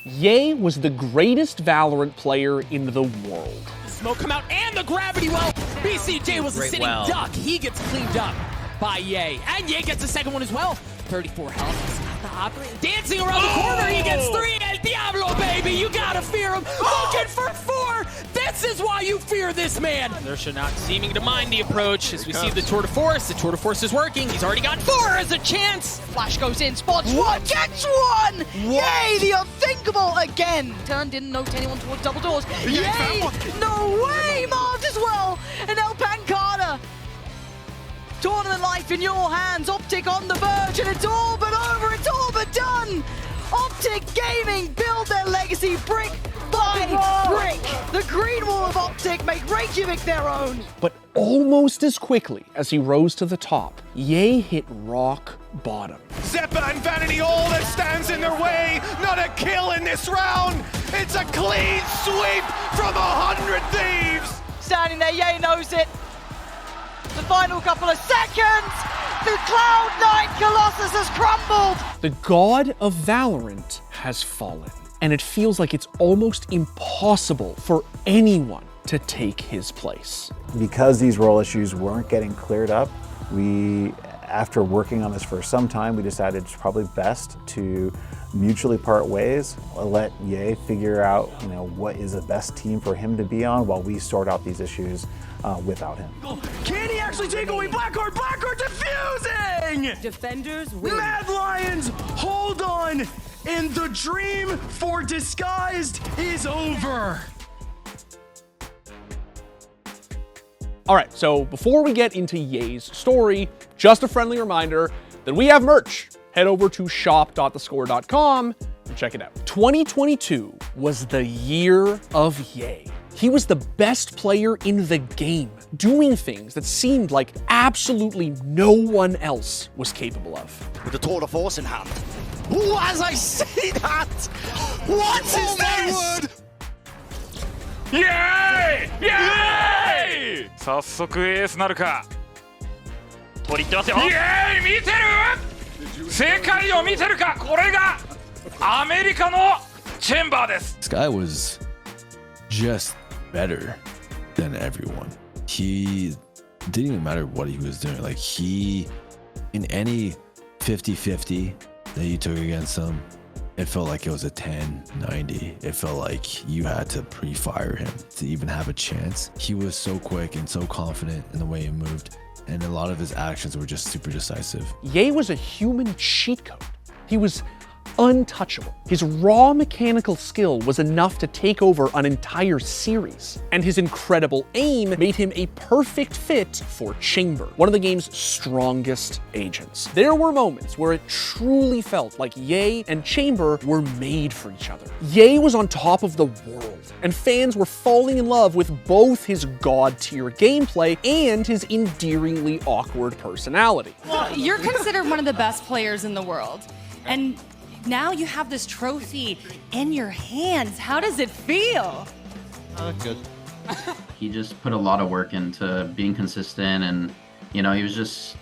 Ye was the greatest Valorant player in the world. Smoke come out and the gravity well. BCJ was a sitting duck. He gets cleaned up by Ye. And Ye gets the second one as well. 34 health. He's got the operator. Dancing around the corner. He gets 3. El Diablo, baby. You gotta fear him. Looking for 4. This is why you fear this man. Inertia not seeming to mind the approach as we see the Tour de Force. The Tour de Force is working. He's already got 4 as a chance. Flash goes in, spots one, gets one! Yay, the unthinkable again! Turn, didn't note anyone towards double doors. Yay! No way, marked as well! And El Pancada. Tournament life in your hands, Optic on the verge, and it's all but over, it's all but done! Optic Gaming build their legacy brick by brick! The green wall of Optic make Reykjavik their own! But almost as quickly as he rose to the top, Ye hit rock bottom. Zeppa and Vanity, all that stands in their way, not a kill in this round! It's a clean sweep from 100 Thieves! Standing there, Ye knows it. The final couple of seconds, the Cloud9 Colossus has crumbled! The god of Valorant has fallen, and it feels like it's almost impossible for anyone to take his place. Because these role issues weren't getting cleared up, after working on this for some time, we decided it's probably best to mutually part ways, let Ye figure out, what is the best team for him to be on while we sort out these issues without him. Can he actually take away Blackheart? Blackheart defusing! Defenders win. Mad Lions, hold on! And the dream for Disguised is over! All right, so before we get into Ye's story, just a friendly reminder that we have merch. Head over to shop.thescore.com and check it out. 2022 was the year of Ye. He was the best player in the game, doing things that seemed like absolutely no one else was capable of. With the Tour de Force in hand. Ooh, as I see that! What is this? Yay! Yay! 早速エースなるか。取り入ってますよ。イエーイ見てる？世界を見てるか。これがアメリカのチェンバーです。This guy was just better than everyone. He didn't even matter what he was doing. Like in any 50-50 that you took against him, it felt like it was a 10-90. It felt like you had to pre-fire him to even have a chance. He was so quick and so confident in the way he moved, and a lot of his actions were just super decisive. Ye was a human cheat code. He was untouchable. His raw mechanical skill was enough to take over an entire series, and his incredible aim made him a perfect fit for Chamber, one of the game's strongest agents. There were moments where it truly felt like Ye and Chamber were made for each other. Ye was on top of the world, and fans were falling in love with both his god-tier gameplay and his endearingly awkward personality. Well, you're considered one of the best players in the world, and now you have this trophy in your hands. How does it feel? Good. He just put a lot of work into being consistent, and he was just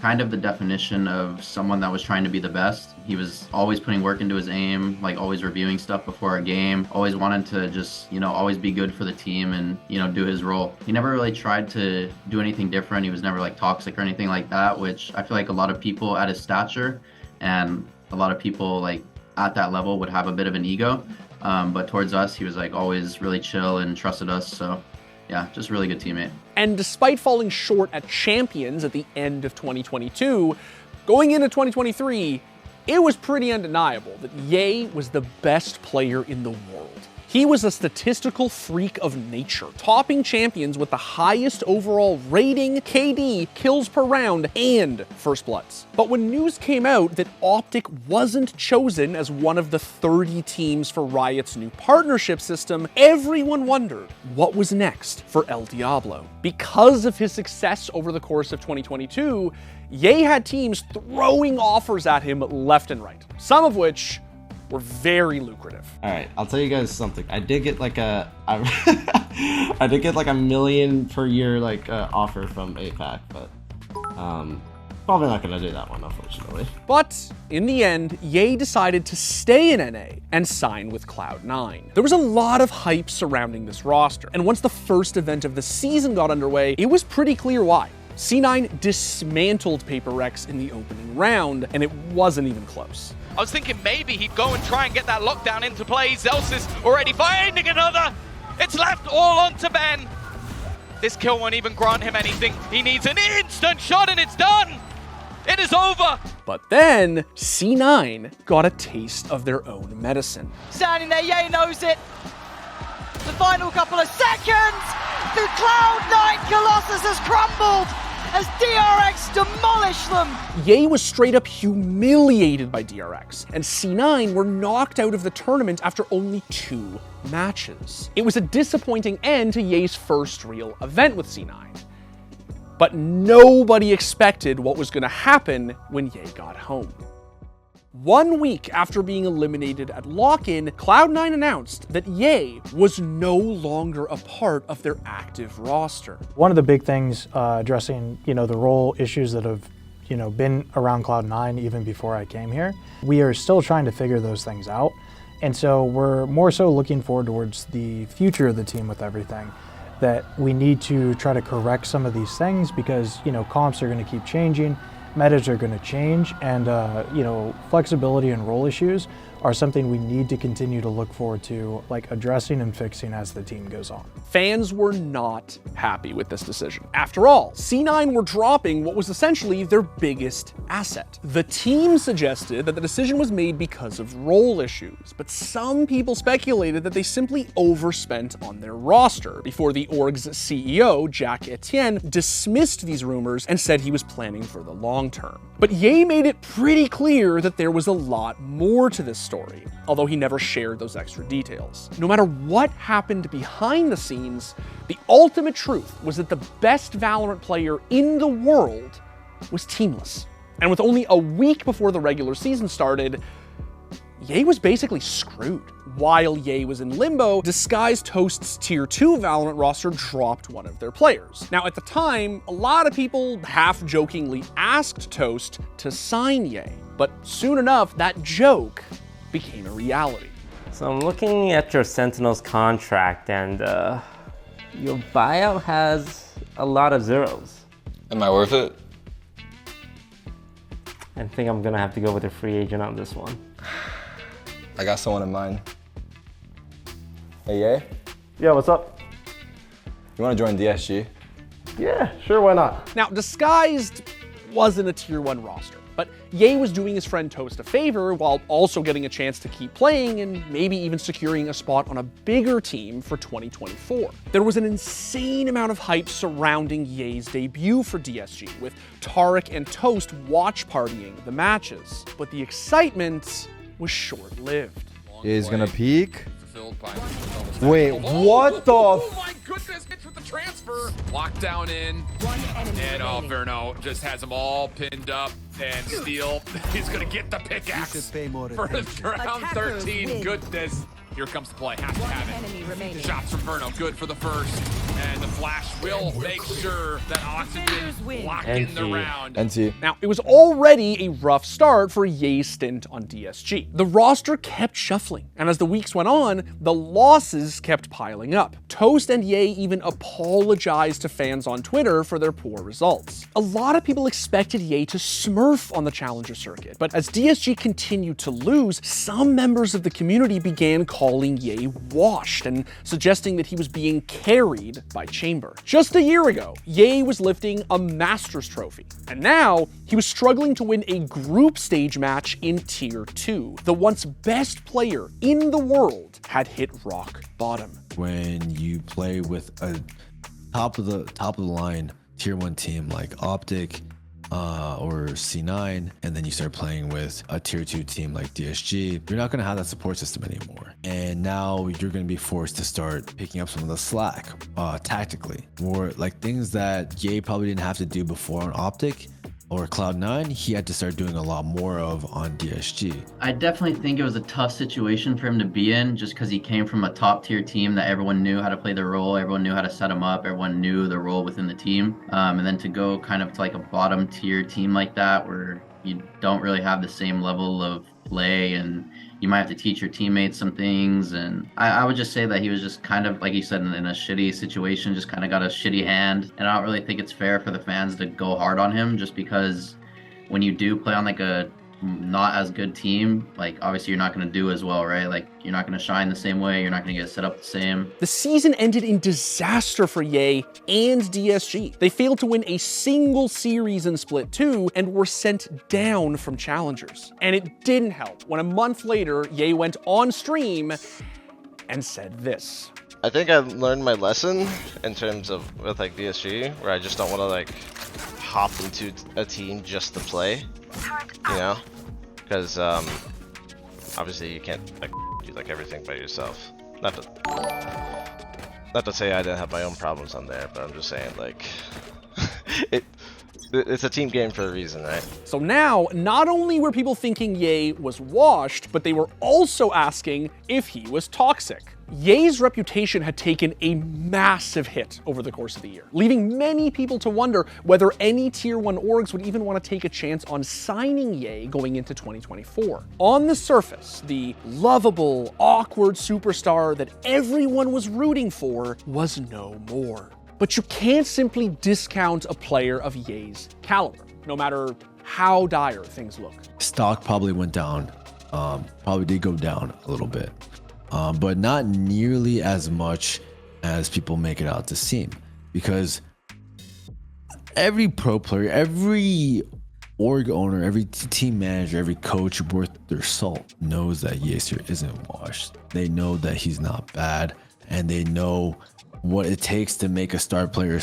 kind of the definition of someone that was trying to be the best. He was always putting work into his aim, like always reviewing stuff before a game, always wanted to just, always be good for the team and, do his role. He never really tried to do anything different. He was never like toxic or anything like that, which I feel like a lot of people at his stature and a lot of people like at that level would have a bit of an ego, but towards us he was like always really chill and trusted us. So yeah, just a really good teammate. And despite falling short at Champions at the end of 2022, going into 2023, it was pretty undeniable that Ye was the best player in the world. He was a statistical freak of nature, topping Champions with the highest overall rating, KD, kills per round, and first bloods. But when news came out that Optic wasn't chosen as one of the 30 teams for Riot's new partnership system, everyone wondered what was next for El Diablo. Because of his success over the course of 2022, Ye had teams throwing offers at him left and right, some of which were very lucrative. All right, I'll tell you guys something. I did get like I did get like $1 million per year offer from APAC, but Probably not going to do that one, unfortunately. But in the end, Ye decided to stay in NA and sign with Cloud9. There was a lot of hype surrounding this roster, and once the first event of the season got underway, it was pretty clear why. C9 dismantled Paper Rex in the opening round, and it wasn't even close. I was thinking maybe he'd go and try and get that lockdown into play. Zeus is already finding another. It's left all onto Ben. This kill won't even grant him anything. He needs an instant shot and it's done. It is over. But then C9 got a taste of their own medicine. Standing there, Ye knows it. The final couple of seconds, the Cloud9 Colossus has crumbled as DRX demolished them. Ye was straight up humiliated by DRX, and C9 were knocked out of the tournament after only 2 matches. It was a disappointing end to Ye's first real event with C9. But nobody expected what was going to happen when Ye got home. 1 week after being eliminated at lock-in, Cloud9 announced that Ye was no longer a part of their active roster. One of the big things addressing, the role issues that have, been around Cloud9 even before I came here, we are still trying to figure those things out. And so we're more so looking forward towards the future of the team with everything, that we need to try to correct some of these things because, comps are going to keep changing. Metas are going to change, and flexibility and role issues are something we need to continue to look forward to, like addressing and fixing as the team goes on. Fans were not happy with this decision. After all, C9 were dropping what was essentially their biggest asset. The team suggested that the decision was made because of role issues, but some people speculated that they simply overspent on their roster before the org's CEO, Jack Etienne, dismissed these rumors and said he was planning for the long term. But Ye made it pretty clear that there was a lot more to this story, although he never shared those extra details. No matter what happened behind the scenes, the ultimate truth was that the best Valorant player in the world was teamless. And with only a week before the regular season started, Ye was basically screwed. While Ye was in limbo, Disguised Toast's Tier 2 Valorant roster dropped one of their players. Now at the time, a lot of people half-jokingly asked Toast to sign Ye, but soon enough, that joke became a reality. So I'm looking at your Sentinel's contract, and your buyout has a lot of zeros. Am I worth it? I think I'm gonna have to go with a free agent on this one. I got someone in mind. Hey, Ye? Yeah, what's up? You wanna join DSG? Yeah, sure, why not? Now, Disguised wasn't a Tier 1 roster, but Ye was doing his friend Toast a favor while also getting a chance to keep playing and maybe even securing a spot on a bigger team for 2024. There was an insane amount of hype surrounding Ye's debut for DSG, with Tarek and Toast watch partying the matches. But the excitement was short-lived. Ye's gonna peek. Wait, what the? Oh my goodness, it's with the transfer. Lockdown in. And Verno just has them all pinned up. And Steel, he's gonna get the pickaxe for round 13. Goodness. Here comes the play. Has to have it. Shots from Verno. Good for the first. And the flash will make sure that Oxygen lock in the round. NT. Now, it was already a rough start for Ye's stint on DSG. The roster kept shuffling, and as the weeks went on, the losses kept piling up. Toast and Ye even apologized to fans on Twitter for their poor results. A lot of people expected Ye to smurf on the Challenger circuit, but as DSG continued to lose, some members of the community began calling Ye washed and suggesting that he was being carried by Chamber. Just a year ago, Ye was lifting a Masters trophy, and now he was struggling to win a group stage match in Tier 2. The once best player in the world had hit rock bottom. When you play with a top of the line Tier 1 team like Optic or C9, and then you start playing with a Tier 2 team like DSG, you're not going to have that support system anymore. And now you're going to be forced to start picking up some of the slack tactically. More like things that Ye probably didn't have to do before on Optic, or Cloud9, he had to start doing a lot more of on DSG. I definitely think it was a tough situation for him to be in just because he came from a top tier team that everyone knew how to play their role, everyone knew how to set him up, everyone knew the role within the team. And then to go kind of to like a bottom tier team like that where you don't really have the same level of play and you might have to teach your teammates some things. And I would just say that he was just kind of, like you said, in a shitty situation, just kind of got a shitty hand. And I don't really think it's fair for the fans to go hard on him just because when you do play on like a not as good team, like obviously you're not going to do as well, right? Like you're not going to shine the same way, you're not going to get set up the same. The season ended in disaster for Ye and DSG. They failed to win a single series in Split 2 and were sent down from challengers. And it didn't help when a month later, Ye went on stream and said this. I think I learned my lesson in terms of with like DSG, where I just don't want to like hop into a team just to play, you know? Because obviously you can't like do like everything by yourself. Not to say I didn't have my own problems on there, but I'm just saying like it's a team game for a reason, right? So now, not only were people thinking Ye was washed, but they were also asking if he was toxic. Ye's reputation had taken a massive hit over the course of the year, leaving many people to wonder whether any Tier 1 orgs would even want to take a chance on signing Ye going into 2024. On the surface, the lovable, awkward superstar that everyone was rooting for was no more. But you can't simply discount a player of Ye's caliber, no matter how dire things look. Stock probably went down, probably did go down a little bit. But not nearly as much as people make it out to seem, because every pro player, every org owner, every team manager, every coach worth their salt knows that Yeager isn't washed. They know that he's not bad, and they know what it takes to make a star player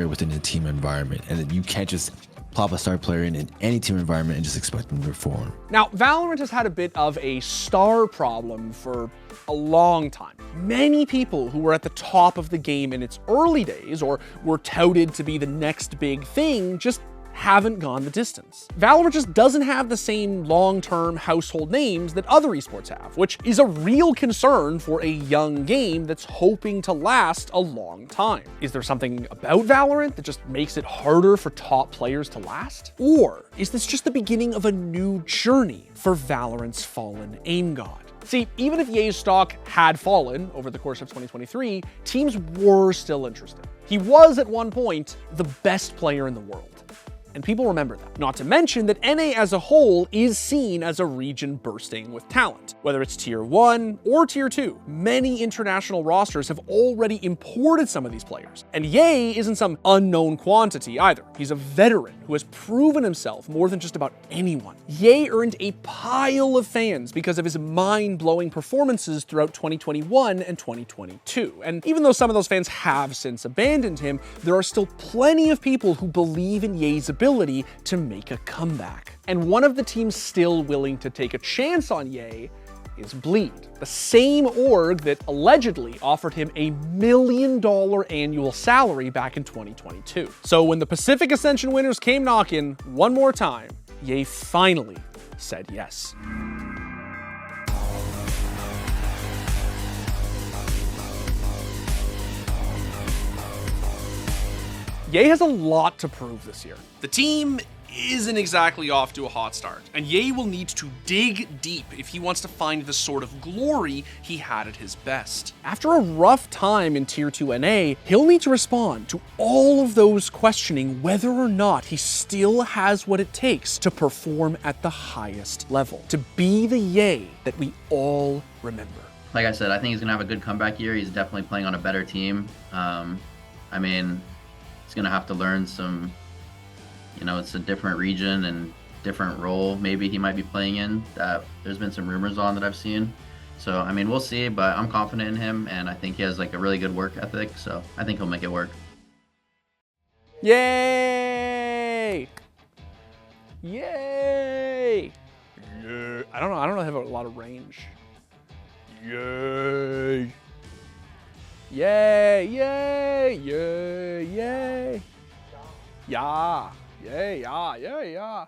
within a team environment, and that you can't just plop a star player in any team environment and just expect them to perform. Now, Valorant has had a bit of a star problem for a long time. Many people who were at the top of the game in its early days or were touted to be the next big thing just haven't gone the distance. Valorant just doesn't have the same long-term household names that other esports have, which is a real concern for a young game that's hoping to last a long time. Is there something about Valorant that just makes it harder for top players to last? Or is this just the beginning of a new journey for Valorant's fallen aim god? See, even if Ye's stock had fallen over the course of 2023, teams were still interested. He was at one point the best player in the world. And people remember that. Not to mention that NA as a whole is seen as a region bursting with talent. Whether it's Tier 1 or Tier 2, many international rosters have already imported some of these players. And Ye isn't some unknown quantity either. He's a veteran who has proven himself more than just about anyone. Ye earned a pile of fans because of his mind-blowing performances throughout 2021 and 2022. And even though some of those fans have since abandoned him, there are still plenty of people who believe in Ye's ability to make a comeback. And one of the teams still willing to take a chance on Ye is Bleed, the same org that allegedly offered him a $1 million annual salary back in 2022. So when the Pacific Ascension winners came knocking one more time, Ye finally said yes. Ye has a lot to prove this year. The team isn't exactly off to a hot start, and Ye will need to dig deep if he wants to find the sort of glory he had at his best. After a rough time in Tier 2 NA, he'll need to respond to all of those questioning whether or not he still has what it takes to perform at the highest level, to be the Ye that we all remember. Like I said, I think he's going to have a good comeback year. He's definitely playing on a better team. I mean, he's going to have to learn some, you know, it's a different region and different role maybe he might be playing in that there's been some rumors on that I've seen. So, I mean, we'll see, but I'm confident in him, and I think he has like a really good work ethic, so I think he'll make it work. Yay! Yay! Yeah. I don't know, I have a lot of range. Yay! Yay, yay, yay, yay. Yeah, Yeah, yeah, yeah, yeah.